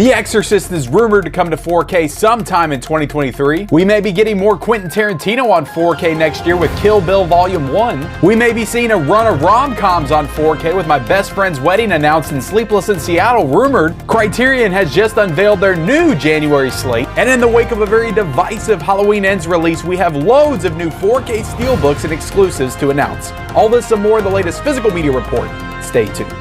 The Exorcist is rumored to come to 4K sometime in 2023. We may be getting more Quentin Tarantino on 4K next year with Kill Bill Volume 1. We may be seeing a run of rom-coms on 4K with My Best Friend's Wedding announced and Sleepless in Seattle rumored. Criterion has just unveiled their new January slate. And in the wake of a very divisive Halloween Ends release, we have loads of new 4K Steelbooks and exclusives to announce. All this and more in the latest physical media report. Stay tuned.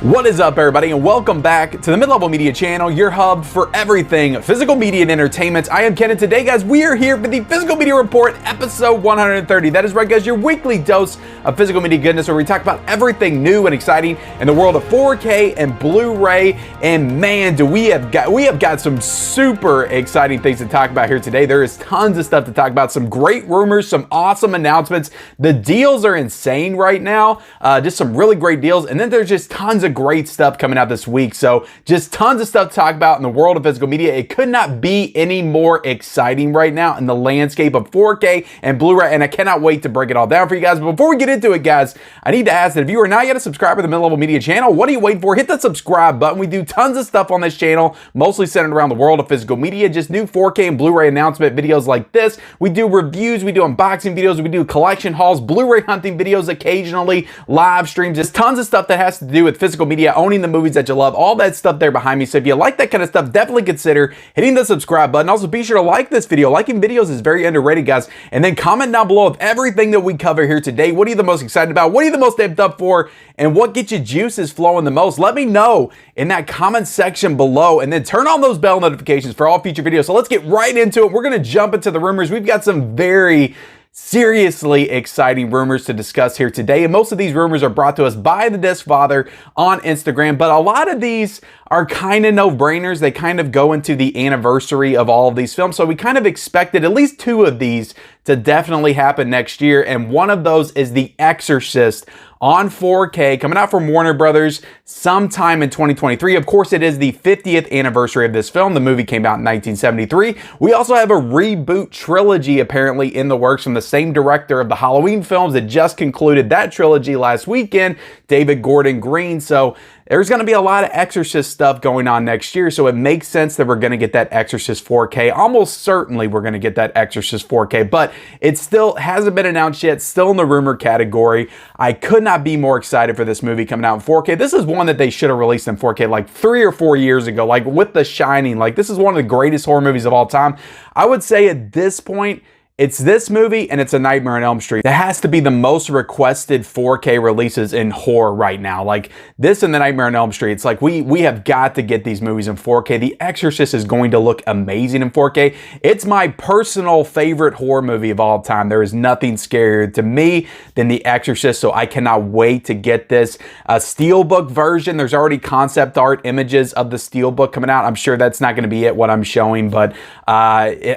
What is up, everybody, and welcome back to the Mid-Level Media channel, your hub for everything physical media and entertainment. I am Ken, and today, guys, we are here for the Physical Media Report, episode 130. That is right, guys, your weekly dose of physical media goodness, where we talk about everything new and exciting in the world of 4K and Blu-ray. And man, do we have got some super exciting things to talk about here today. There is tons of stuff to talk about, some great rumors, some awesome announcements. The deals are insane right now, just some really great deals, and then there's just tons of great stuff coming out this week. So just tons of stuff to talk about in the world of physical media. It could not be any more exciting right now in the landscape of 4K and Blu-ray, and I cannot wait to break it all down for you guys. But before we get into it, guys, I need to ask that if you are not yet a subscriber to the Mid-Level Media channel, what are you waiting for? Hit that subscribe button. We do tons of stuff on this channel, mostly centered around the world of physical media, just new 4K and Blu-ray announcement videos like this. We do reviews, we do unboxing videos, we do collection hauls, Blu-ray hunting videos occasionally, live streams, just tons of stuff that has to do with physical media, owning the movies that you love, all that stuff there behind me. So if you like that kind of stuff, definitely consider hitting the subscribe button. Also, be sure to like this video. Liking videos is very underrated, guys. And then comment down below of everything that we cover here today. What are you the most excited about? What are you the most amped up for? And what gets your juices flowing the most? Let me know in that comment section below, and then turn on those bell notifications for all future videos. So let's get right into it. We're going to jump into the rumors. We've got some very seriously exciting rumors to discuss here today, and most of these rumors are brought to us by the Disc Father on Instagram, but a lot of these are kind of no-brainers. They kind of go into the anniversary of all of these films, so we kind of expected at least two of these to definitely happen next year, and one of those is The Exorcist on 4K, coming out from Warner Brothers sometime in 2023. Of course, it is the 50th anniversary of this film. The movie came out in 1973. We also have a reboot trilogy apparently in the works from the same director of the Halloween films that just concluded that trilogy last weekend, David Gordon Green. So there's going to be a lot of Exorcist stuff going on next year, so it makes sense that we're going to get that Exorcist 4K. Almost certainly we're going to get that Exorcist 4K, but it still hasn't been announced yet, still in the rumor category. I could not be more excited for this movie coming out in 4K. This is one that they should have released in 4K like 3 or 4 years ago, like with The Shining. Like, this is one of the greatest horror movies of all time. I would say at this point, it's this movie and it's A Nightmare on Elm Street. That has to be the most requested 4K releases in horror right now. Like this and The Nightmare on Elm Street. It's like we have got to get these movies in 4K. The Exorcist is going to look amazing in 4K. It's my personal favorite horror movie of all time. There is nothing scarier to me than The Exorcist, so I cannot wait to get this Steelbook version. There's already concept art images of the Steelbook coming out. I'm sure that's not going to be what I'm showing, but I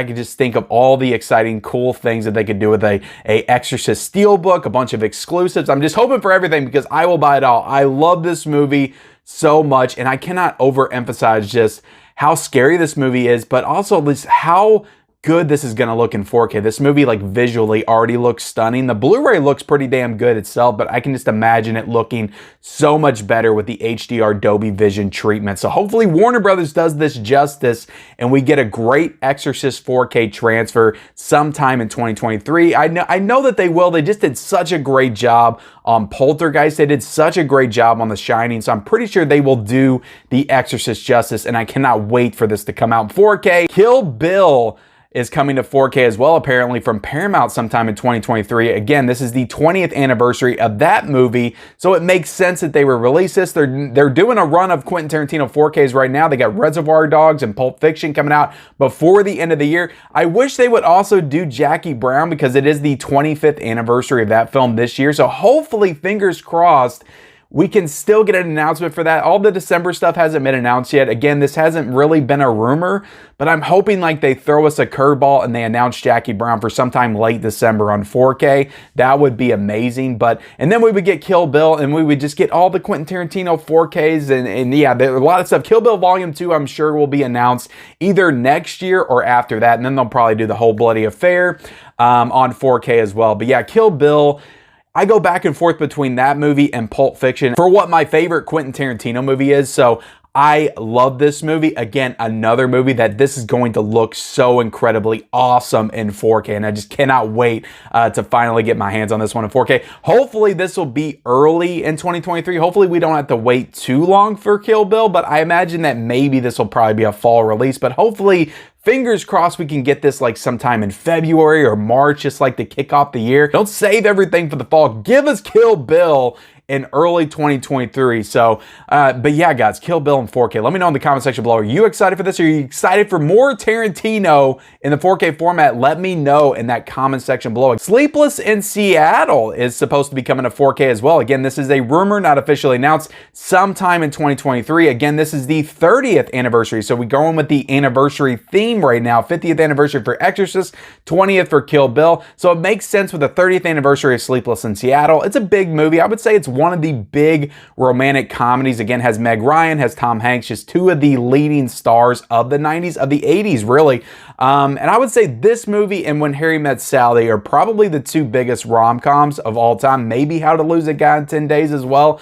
could just think of all the exciting, cool things that they could do with a Exorcist Steelbook, a bunch of exclusives. I'm just hoping for everything because I will buy it all. I love this movie so much, and I cannot overemphasize just how scary this movie is, but also just how good this is going to look in 4K. This movie, like, visually already looks stunning. The Blu-ray looks pretty damn good itself, but I can just imagine it looking so much better with the HDR Dolby Vision treatment. So hopefully Warner Brothers does this justice and we get a great Exorcist 4K transfer sometime in 2023. I know that they will. They just did such a great job on Poltergeist. They did such a great job on The Shining, so I'm pretty sure they will do The Exorcist justice, and I cannot wait for this to come out in 4K. Kill Bill is coming to 4K as well, apparently from Paramount sometime in 2023. Again, this is the 20th anniversary of that movie, so it makes sense that they would release this. They're doing a run of Quentin Tarantino 4Ks right now. They got Reservoir Dogs and Pulp Fiction coming out before the end of the year. I wish they would also do Jackie Brown because it is the 25th anniversary of that film this year, so hopefully, fingers crossed, we can still get an announcement for that. All the December stuff hasn't been announced yet. Again, this hasn't really been a rumor, but I'm hoping like they throw us a curveball and they announce Jackie Brown for sometime late December on 4K. That would be amazing. And then we would get Kill Bill, and we would just get all the Quentin Tarantino 4Ks, and yeah, there are a lot of stuff. Kill Bill Volume 2, I'm sure, will be announced either next year or after that, and then they'll probably do the whole bloody affair on 4K as well. But yeah, Kill Bill, I go back and forth between that movie and Pulp Fiction for what my favorite Quentin Tarantino movie is. So I love this movie. Again, another movie that this is going to look so incredibly awesome in 4K, and I just cannot wait to finally get my hands on this one in 4K. Hopefully this will be early in 2023. Hopefully we don't have to wait too long for Kill Bill, but I imagine that maybe this will probably be a fall release, but hopefully, fingers crossed, we can get this like sometime in February or March, just like to kick off the year. Don't save everything for the fall. Give us Kill Bill in early 2023. So, but yeah, guys, Kill Bill in 4K. Let me know in the comment section below. Are you excited for this? Are you excited for more Tarantino in the 4K format? Let me know in that comment section below. Sleepless in Seattle is supposed to be coming to 4K as well. Again, this is a rumor, not officially announced, sometime in 2023. Again, this is the 30th anniversary. So we're going with the anniversary theme right now. 50th anniversary for Exorcist, 20th for Kill Bill. So it makes sense with the 30th anniversary of Sleepless in Seattle. It's a big movie. I would say it's one of the big romantic comedies. Again, has Meg Ryan, has Tom Hanks, just two of the leading stars of the 90s, of the 80s, really. And I would say this movie and When Harry Met Sally are probably the two biggest rom-coms of all time. Maybe How to Lose a Guy in 10 Days as well.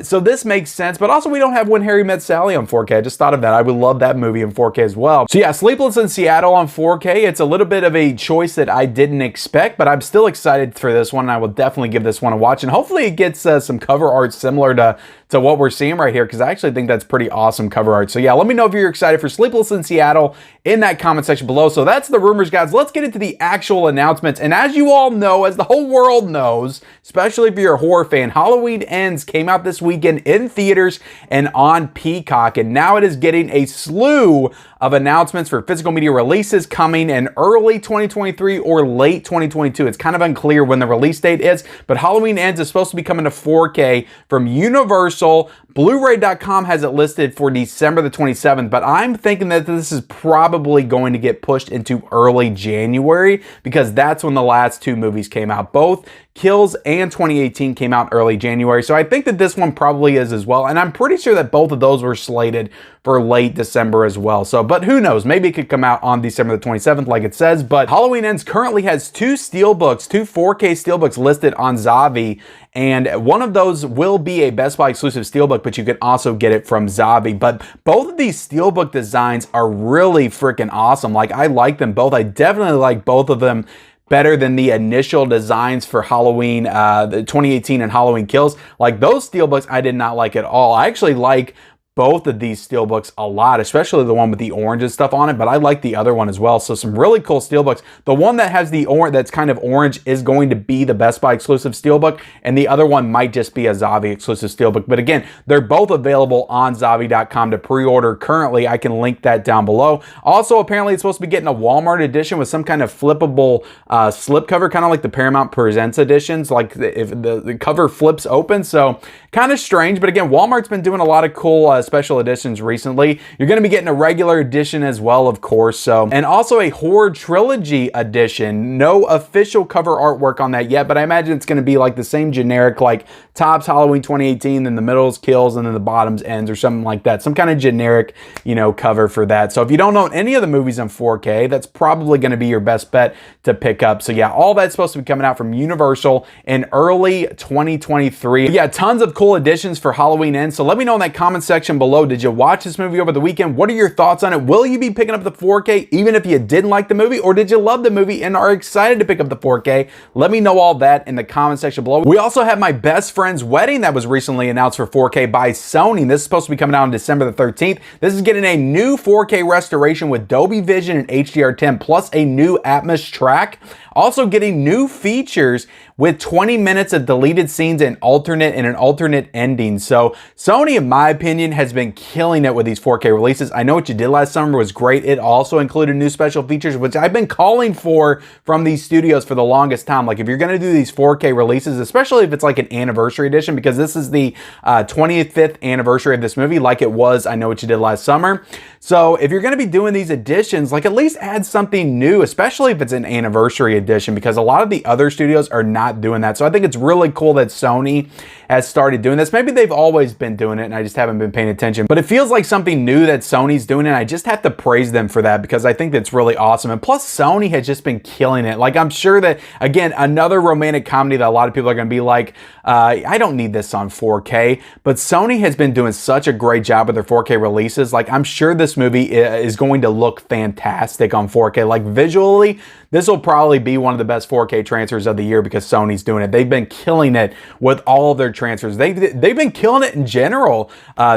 So this makes sense, but also we don't have When Harry Met Sally on 4K. I just thought of that. I would love that movie in 4K as well. So yeah, Sleepless in Seattle on 4K. It's a little bit of a choice that I didn't expect, but I'm still excited for this one, and I will definitely give this one a watch, and hopefully it gets some cover art similar to what we're seeing right here, because I actually think that's pretty awesome cover art. So yeah, let me know if you're excited for Sleepless in Seattle in that comment section below. So that's the rumors, guys. Let's get into the actual announcements. And as you all know, as the whole world knows, especially if you're a horror fan, Halloween Ends came out this weekend in theaters and on Peacock, and now it is getting a slew of announcements for physical media releases coming in early 2023 or late 2022. It's kind of unclear when the release date is, but Halloween Ends is supposed to be coming to 4K from Universal. Blu-ray.com has it listed for December the 27th, but I'm thinking that this is probably going to get pushed into early January, because that's when the last two movies came out. Both Kills and 2018 came out early January, so I think that this one probably is as well, and I'm pretty sure that both of those were slated for late December as well. So, but who knows? Maybe it could come out on December the 27th like it says, but Halloween Ends currently has two 4K Steelbooks listed on Zavi, and one of those will be a Best Buy exclusive Steelbook, but you can also get it from Zavi. But both of these Steelbook designs are really freaking awesome. Like, I like them both. I definitely like both of them better than the initial designs for Halloween, the 2018 and Halloween Kills. Like, those Steelbooks I did not like at all. I actually like both of these Steelbooks a lot, especially the one with the orange and stuff on it, but I like the other one as well. So some really cool Steelbooks. The one that has the orange, that's kind of orange, is going to be the Best Buy exclusive Steelbook, and the other one might just be a Zavi exclusive Steelbook. But again, they're both available on Zavi.com to pre-order currently. I can link that down below. Also, apparently it's supposed to be getting a Walmart edition with some kind of flippable slipcover, kind of like the Paramount Presents editions, like if the cover flips open. So kind of strange, but again, Walmart's been doing a lot of cool special editions recently. You're going to be getting a regular edition as well, of course. So, and also a horror trilogy edition. No official cover artwork on that yet, but I imagine it's going to be like the same generic, like tops Halloween 2018, then the middle's Kills, and then the bottom's Ends, or something like that. Some kind of generic, you know, cover for that. So if you don't own any of the movies in 4K, that's probably going to be your best bet to pick up. So yeah, all that's supposed to be coming out from Universal in early 2023. But yeah, tons of cool editions for Halloween Ends. So let me know in that comment section below. Did you watch this movie over the weekend? What are your thoughts on it? Will you be picking up the 4K even if you didn't like the movie, or did you love the movie and are excited to pick up the 4K? Let me know all that in the comment section below. We also have my best friend's wedding that was recently announced for 4K by Sony. This is supposed to be coming out on December the 13th. This is getting a new 4K restoration with Dolby Vision and HDR10 plus a new Atmos track. Also getting new features with 20 minutes of deleted scenes and an alternate ending. So Sony, in my opinion, has been killing it with these 4K releases. I Know What You Did Last Summer was great. It also included new special features, which I've been calling for from these studios for the longest time. Like, if you're going to do these 4K releases, especially if it's like an anniversary edition, because this is the 25th anniversary of this movie, like it was I Know What You Did Last Summer. So if you're going to be doing these editions, like, at least add something new, especially if it's an anniversary edition, because a lot of the other studios are not doing that. So I think it's really cool that Sony has started doing this. Maybe they've always been doing it and I just haven't been paying attention, but it feels like something new that Sony's doing, and I just have to praise them for that because I think that's really awesome. And plus, Sony has just been killing it. Like, I'm sure that, again, another romantic comedy that a lot of people are going to be like, I don't need this on 4K, but Sony has been doing such a great job with their 4K releases. Like, I'm sure this movie is going to look fantastic on 4K. Like, visually, this will probably be one of the best 4K transfers of the year because Sony's doing it. They've been killing it with all of their transfers. They've been killing it in general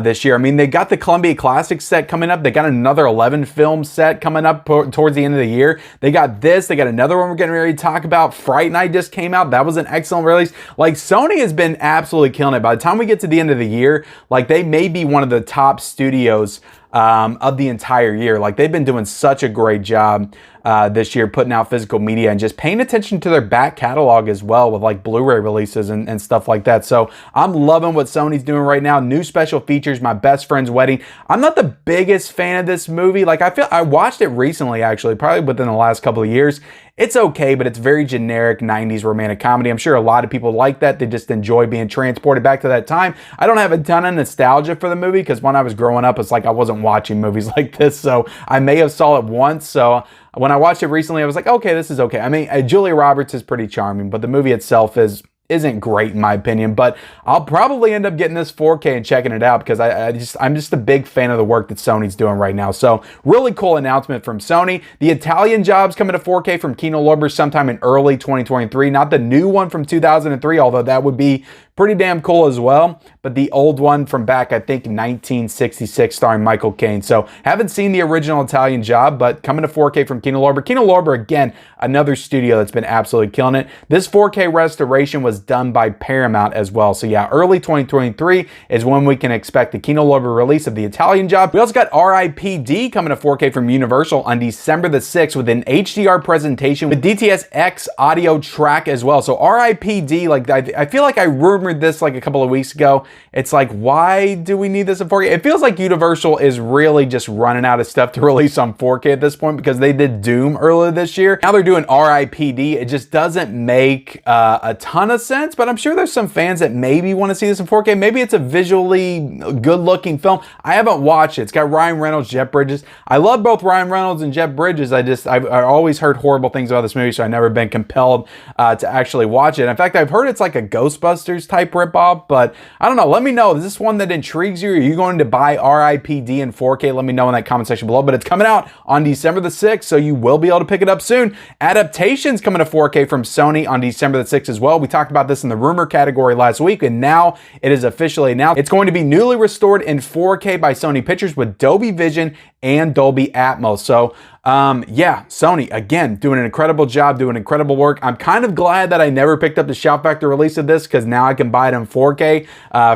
this year. I mean, they got the Columbia Classics set coming up. They got another 11 film set coming up towards the end of the year. They got this. They got another one we're getting ready to talk about. Fright Night just came out. That was an excellent release. Like, Sony has been absolutely killing it. By the time we get to the end of the year, like, they may be one of the top studios of the entire year. Like, they've been doing such a great job this year putting out physical media and just paying attention to their back catalog as well with like Blu-ray releases and stuff like that. So I'm loving what Sony's doing right now. New special features, My Best Friend's Wedding. I'm not the biggest fan of this movie. Like, I watched it recently, actually, probably within the last couple of years. It's okay, but it's very generic 90s romantic comedy. I'm sure a lot of people like that. They just enjoy being transported back to that time. I don't have a ton of nostalgia for the movie because when I was growing up, it's like I wasn't watching movies like this. So I may have saw it once. So when I watched it recently, I was like, okay, this is okay. I mean, Julia Roberts is pretty charming, but the movie itself isn't great in my opinion, but I'll probably end up getting this 4K and checking it out because I'm just a big fan of the work that Sony's doing right now. So really cool announcement from Sony. The Italian Job's coming to 4K from Kino Lorber sometime in early 2023. Not the new one from 2003, although that would be pretty damn cool as well, but the old one from back, I think, 1966, starring Michael Caine. So haven't seen the original Italian Job, but coming to 4K from Kino Lorber. Kino Lorber, again, another studio that's been absolutely killing it. This 4K restoration was done by Paramount as well. So yeah, early 2023 is when we can expect the Kino Lorber release of the Italian Job. We also got R.I.P.D. coming to 4K from Universal on December the 6th with an HDR presentation with DTS-X audio track as well. So R.I.P.D., like, I feel like I rumored this like a couple of weeks ago. It's like, why do we need this in 4K? It feels like Universal is really just running out of stuff to release on 4K at this point because they did Doom earlier this year. Now they're doing R.I.P.D. It just doesn't make a ton of sense, but I'm sure there's some fans that maybe want to see this in 4K. Maybe it's a visually good-looking film. I haven't watched it. It's got Ryan Reynolds, Jeff Bridges. I love both Ryan Reynolds and Jeff Bridges. I've always heard horrible things about this movie, so I've never been compelled to actually watch it. In fact, I've heard it's like a Ghostbusters type ripoff, but I don't know. Let me know. Is this one that intrigues you? Are you going to buy R.I.P.D. in 4K? Let me know in that comment section below, but it's coming out on December the 6th, so you will be able to pick it up soon. Adaptations coming to 4K from Sony on December the 6th as well. We talked about this in the rumor category last week, and now it is officially announced. It's going to be newly restored in 4K by Sony Pictures with Dolby Vision and Dolby Atmos. So yeah, Sony, again, doing an incredible job, doing incredible work. I'm kind of glad that I never picked up the Shout Factor release of this because now I can buy it in 4K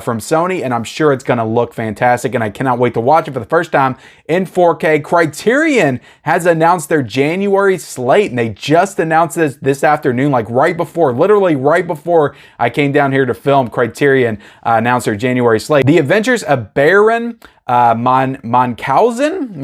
from Sony, and I'm sure it's going to look fantastic, and I cannot wait to watch it for the first time in 4K. Criterion has announced their January slate, and they just announced this afternoon, like literally right before I came down here to film. Criterion announced their January slate. The Adventures of Baron Munchausen,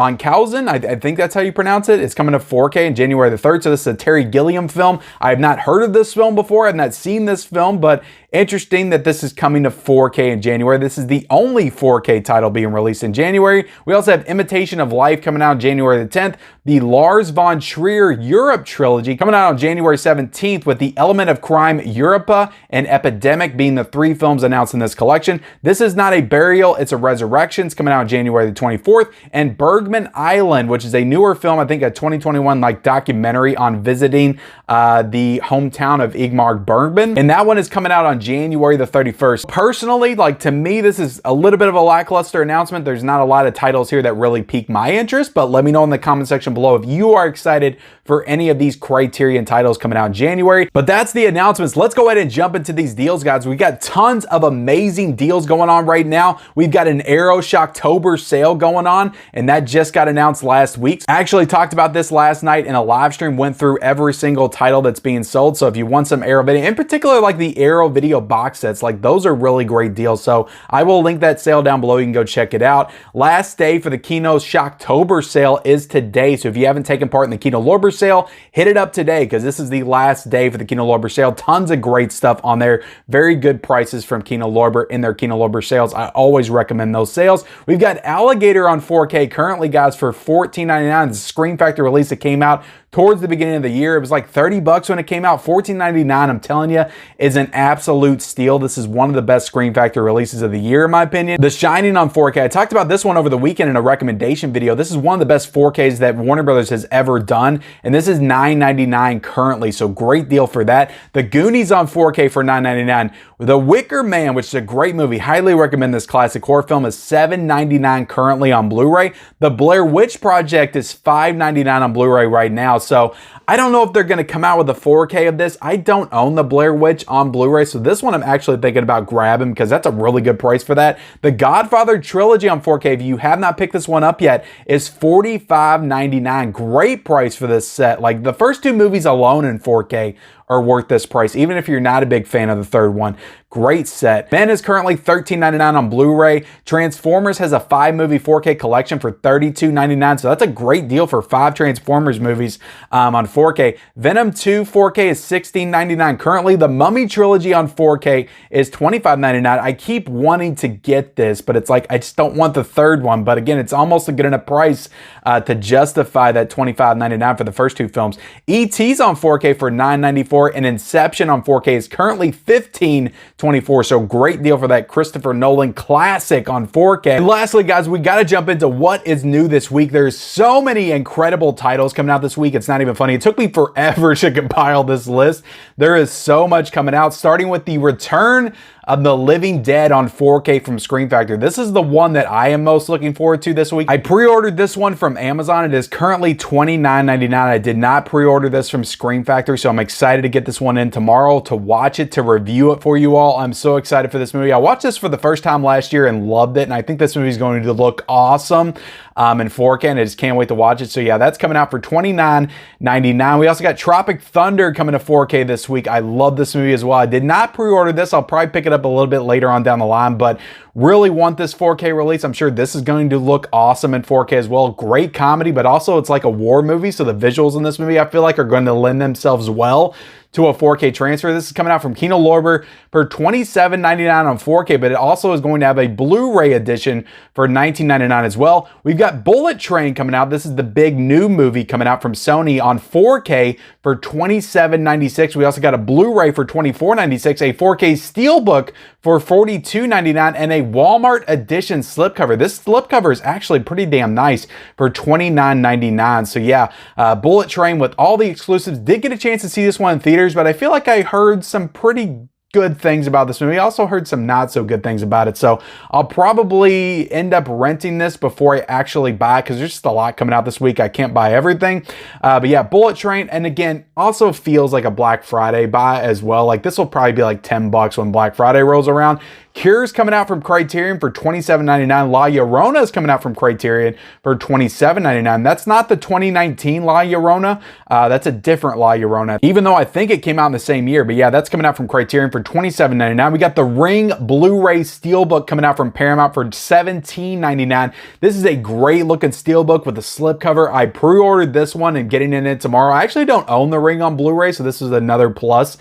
I think that's how you pronounce it. It's coming to 4K on January the 3rd. So this is a Terry Gilliam film. I have not heard of this film before. I've not seen this film, but interesting that this is coming to 4K in January. This is the only 4K title being released in January. We also have Imitation of Life coming out January the 10th. The Lars von Trier Europe Trilogy coming out on January 17th with The Element of Crime Europa and Epidemic being the 3 films announced in this collection. This is not a burial, it's a resurrection. It's coming out January the 24th. And Bergman Island, which is a newer film, I think a 2021 like documentary on visiting the hometown of Ingmar Bergman. And that one is coming out on January the 31st. Personally, like, to me, this is a little bit of a lackluster announcement. There's not a lot of titles here that really pique my interest, but let me know in the comment section below if you are excited for any of these Criterion titles coming out in January. But that's the announcements. Let's go ahead and jump into these deals, guys. We got tons of amazing deals going on right now. We've got an Arrow Shocktober sale going on, and that just got announced last week. I actually talked about this last night in a live stream, went through every single title that's being sold. So if you want some Arrow video, in particular like the Arrow video box sets, like those are really great deals. So I will link that sale down below. You can go check it out. Last day for the Kino Shocktober sale is today. So if you haven't taken part in the Kino Lorber sale, hit it up today because this is the last day for the Kino Lorber sale. Tons of great stuff on there. Very good prices from Kino Lorber in their Kino Lorber sales. I always recommend those sales. We've got Alligator on 4K currently, guys, for $14.99. It's a Scream Factory release that came out towards the beginning of the year. It was like 30 bucks when it came out. $14.99, I'm telling you, is an absolute steal. This is one of the best Scream Factory releases of the year, in my opinion. The Shining on 4K. I talked about this one over the weekend in a recommendation video. This is one of the best 4Ks that Warner Brothers has ever done, and this is $9.99 currently, so great deal for that. The Goonies on 4K for $9.99. The Wicker Man, which is a great movie, highly recommend this classic horror film, is $7.99 currently on Blu-ray. The Blair Witch Project is $5.99 on Blu-ray right now. So I don't know if they're going to come out with a 4K of this. I don't own the Blair Witch on Blu-ray, so this one I'm actually thinking about grabbing because that's a really good price for that. The Godfather Trilogy on 4K, if you have not picked this one up yet, is $45.99. Great price for this set. Like, the first two movies alone in 4K are worth this price, even if you're not a big fan of the third one. Great set. Men is currently $13.99 on Blu-ray. Transformers has a 5-movie 4K collection for $32.99, so that's a great deal for 5 Transformers movies on 4K. Venom 2 4K is $16.99 currently. The Mummy Trilogy on 4K is $25.99. I keep wanting to get this, but it's like I just don't want the third one. But again, it's almost a good enough price to justify that $25.99 for the first two films. E.T.'s on 4K for $9.94, and Inception on 4K is currently $15.24. So great deal for that Christopher Nolan classic on 4K. And lastly, guys, we got to jump into what is new this week. There's so many incredible titles coming out this week. It's not even funny. It took me forever to compile this list. There is so much coming out, starting with the return of The Living Dead on 4K from Scream Factory. This is the one that I am most looking forward to this week. I pre-ordered this one from Amazon. It is currently $29.99. I did not pre-order this from Scream Factory, so I'm excited to get this one in tomorrow to watch it, to review it for you all. I'm so excited for this movie. I watched this for the first time last year and loved it, and I think this movie is going to look awesome in 4K, and I just can't wait to watch it. So yeah, that's coming out for $29.99. We also got Tropic Thunder coming to 4K this week. I love this movie as well. I did not pre-order this. I'll probably pick it up a little bit later on down the line, but really want this 4K release. I'm sure this is going to look awesome in 4K as well. Great comedy, but also it's like a war movie, so the visuals in this movie I feel like are going to lend themselves well to a 4K transfer. This is coming out from Kino Lorber for $27.99 on 4K, but it also is going to have a Blu-ray edition for $19.99 as well. We've got Bullet Train coming out. This is the big new movie coming out from Sony on 4K for $27.96. We also got a Blu-ray for $24.96, a 4K Steelbook for $42.99, and a Walmart edition slipcover. This slipcover is actually pretty damn nice for $29.99. So yeah, Bullet Train with all the exclusives. Did get a chance to see this one in theaters, but I feel like I heard some pretty good things about this movie. I also heard some not so good things about it. So I'll probably end up renting this before I actually buy it because there's just a lot coming out this week. I can't buy everything. But yeah, Bullet Train. And again, also feels like a Black Friday buy as well. Like this will probably be like 10 bucks when Black Friday rolls around. Cure's coming out from Criterion for $27.99. La Llorona is coming out from Criterion for $27.99. That's not the 2019 La Llorona. That's a different La Llorona, even though I think it came out in the same year. But yeah, that's coming out from Criterion for $27.99. We got the Ring Blu-ray Steelbook coming out from Paramount for $17.99. This is a great looking Steelbook with a slipcover. I pre-ordered this one and getting in it tomorrow. I actually don't own the Ring on Blu-ray, so this is another plus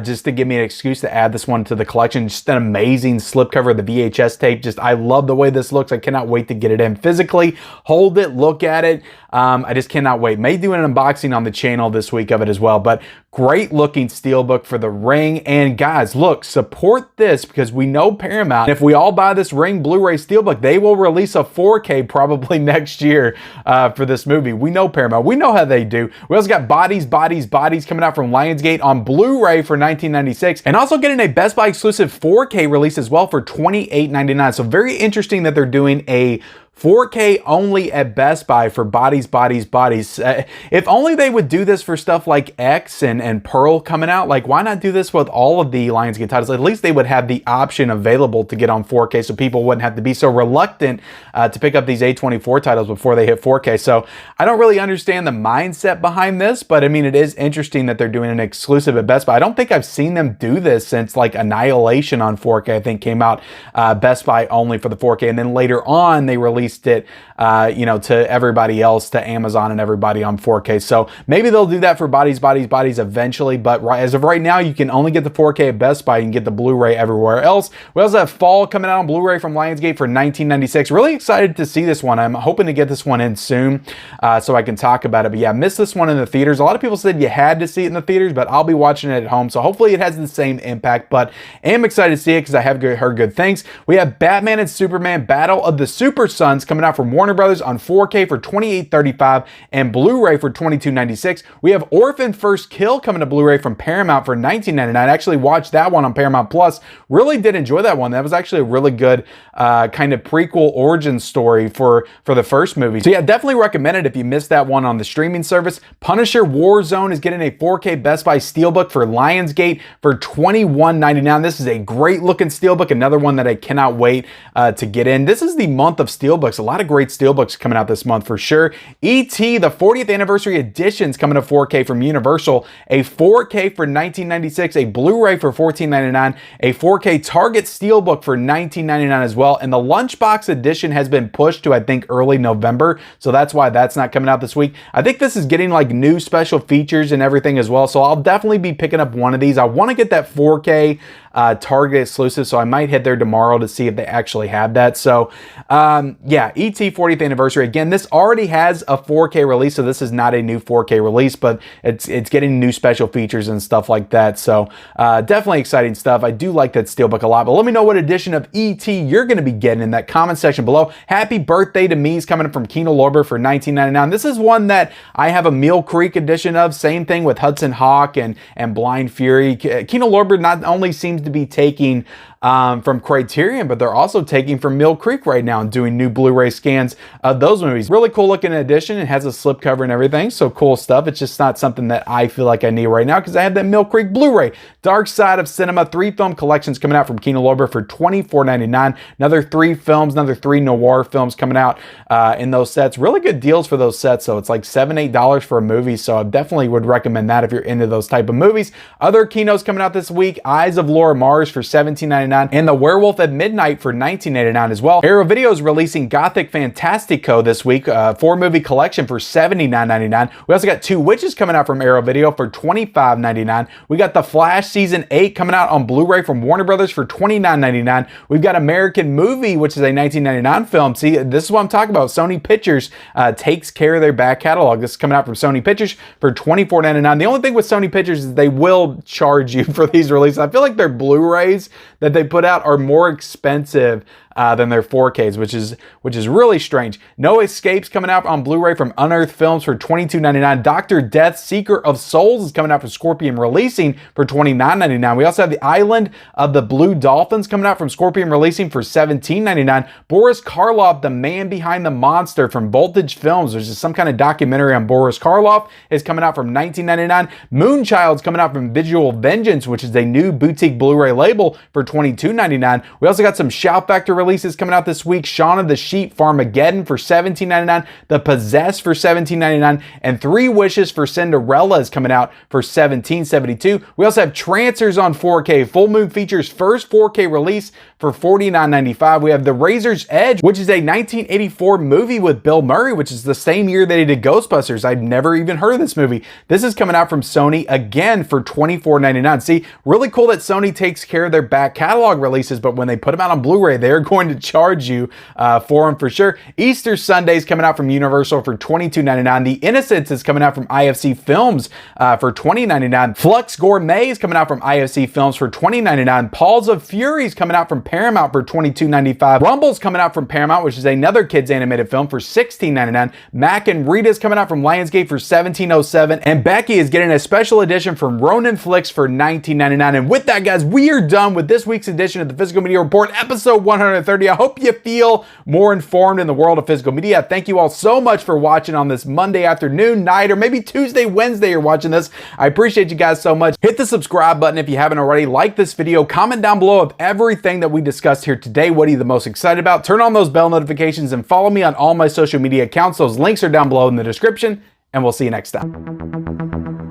just to give me an excuse to add this one to the collection. Just an amazing slipcover, the VHS tape. Just, I love the way this looks. I cannot wait to get it in physically, hold it, look at it. I just cannot wait. May do an unboxing on the channel this week of it as well, but great looking Steelbook for the Ring. And guys, guys, look, support this because we know Paramount, if we all buy this Ring Blu-ray Steelbook, they will release a 4K probably next year for this movie. We know Paramount. We know how they do. We also got Bodies coming out from Lionsgate on Blu-ray for $19.96, and also getting a Best Buy exclusive 4K release as well for $28.99. So very interesting that they're doing a 4K only at Best Buy for Bodies. If only they would do this for stuff like X and Pearl coming out. Like, why not do this with all of the Lionsgate titles? At least they would have the option available to get on 4K, so people wouldn't have to be so reluctant to pick up these A24 titles before they hit 4K. So I don't really understand the mindset behind this, but I mean, it is interesting that they're doing an exclusive at Best Buy. I don't think I've seen them do this since like Annihilation on 4K, I think came out Best Buy only for the 4K, and then later on they released it to everybody else, to Amazon and everybody on 4K. So maybe they'll do that for Bodies eventually, but as of right now, you can only get the 4K at Best Buy. You can get the Blu-ray everywhere else. We also have Fall coming out on Blu-ray from Lionsgate for $19.96. Really excited to see this one. I'm hoping to get this one in soon so I can talk about it. But yeah, missed this one in the theaters. A lot of people said you had to see it in the theaters, but I'll be watching it at home, so hopefully it has the same impact. But I am excited to see it because I have heard good things. We have Batman and Superman Battle of the Super Sons coming out from Warner Brothers on 4K for $28.35 and Blu-ray for $22.96. We have Orphan First Kill coming to Blu-ray from Paramount for $19.99. I actually watched that one on Paramount Plus. Really did enjoy that one. That was actually a really good kind of prequel origin story for the first movie. So yeah, definitely recommend it if you missed that one on the streaming service. Punisher Warzone is getting a 4K Best Buy Steelbook for Lionsgate for $21.99. This is a great looking Steelbook, another one that I cannot wait to get in. This is the month of Steelbooks. A lot of great Steelbooks coming out this month for sure. E.T. the 40th Anniversary Edition is coming to 4K from Universal. A 4K for $19.96, a Blu-ray for $14.99, a 4K Target Steelbook for $19.99 as well. And the Lunchbox Edition has been pushed to, I think, early November. So that's why that's not coming out this week. I think this is getting like new special features and everything as well. So I'll definitely be picking up one of these. I want to get that 4K Target exclusive, so I might head there tomorrow to see if they actually have that. So yeah, E.T. 40th Anniversary. Again, this already has a 4K release, so this is not a new 4K release, but it's getting new special features and stuff like that. So definitely exciting stuff. I do like that Steelbook a lot, but let me know what edition of E.T. you're going to be getting in that comment section below. Happy Birthday to Me is coming up from Kino Lorber for $19.99. This is one that I have a Mill Creek edition of. Same thing with Hudson Hawk and Blind Fury. Kino Lorber not only seems to be taking from Criterion, but they're also taking from Mill Creek right now and doing new Blu-ray scans of those movies. Really cool looking edition. It has a slipcover and everything, so cool stuff. It's just not something that I feel like I need right now because I have that Mill Creek Blu-ray. Dark Side of Cinema, 3 film collections coming out from Kino Lorber for $24.99. Another 3 films, another 3 noir films coming out in those sets. Really good deals for those sets, so it's like $7, $8 for a movie, so I definitely would recommend that if you're into those type of movies. Other kinos coming out this week, Eyes of Laura Mars for $17.99 and The Werewolf at Midnight for $19.89 as well. Arrow Video is releasing Gothic Fantastico this week, 4-movie collection for $79.99. We also got 2 Witches coming out from Arrow Video for $25.99. We got The Flash Season 8 coming out on Blu-ray from Warner Brothers for $29.99. We've got American Movie, which is a $19.99 film. See, this is what I'm talking about. Sony Pictures takes care of their back catalog. This is coming out from Sony Pictures for $24.99. The only thing with Sony Pictures is they will charge you for these releases. I feel like their Blu-rays that they put out are more expensive than their 4Ks, which is really strange. No Escapes coming out on Blu-ray from Unearthed Films for $22.99. Dr. Death, Seeker of Souls is coming out from Scorpion Releasing for $29.99. We also have The Island of the Blue Dolphins coming out from Scorpion Releasing for $17.99. Boris Karloff, The Man Behind the Monster from Voltage Films, which is some kind of documentary on Boris Karloff, is coming out from $19.99. Moonchild's coming out from Visual Vengeance, which is a new boutique Blu-ray label for $22.99. We also got some Shout Factor releases coming out this week. Shaun of the Sheep, Farmageddon for $17.99. The Possessed for $17.99. And 3 Wishes for Cinderella is coming out for $17.72. We also have Trancers on 4K. Full Moon Features first 4K release for $49.95. We have The Razor's Edge, which is a 1984 movie with Bill Murray, which is the same year that he did Ghostbusters. I've never even heard of this movie. This is coming out from Sony again for $24.99. See, really cool that Sony takes care of their back catalog. catalog releases, but when they put them out on Blu-ray, they're going to charge you for them for sure. Easter Sunday's coming out from Universal for $22.99. The Innocents is coming out from IFC Films for $20.99. Flux Gourmet is coming out from IFC Films for $20.99. Paws of Fury is coming out from Paramount for $22.95. Rumble's coming out from Paramount, which is another kids animated film, for $16.99. Mac and Rita is coming out from Lionsgate for $17.07. And Becky is getting a special edition from Ronin Flicks for $19.99. And with that, guys, we are done with this week's edition of the Physical Media Report, episode 130. I hope you feel more informed in the world of physical media. Thank you all so much for watching on this Monday afternoon, night, or maybe Tuesday, Wednesday you're watching this. I appreciate you guys so much. Hit the subscribe button if you haven't already. Like this video. Comment down below of everything that we discussed here today. What are you the most excited about? Turn on those bell notifications and follow me on all my social media accounts. Those links are down below in the description, and we'll see you next time.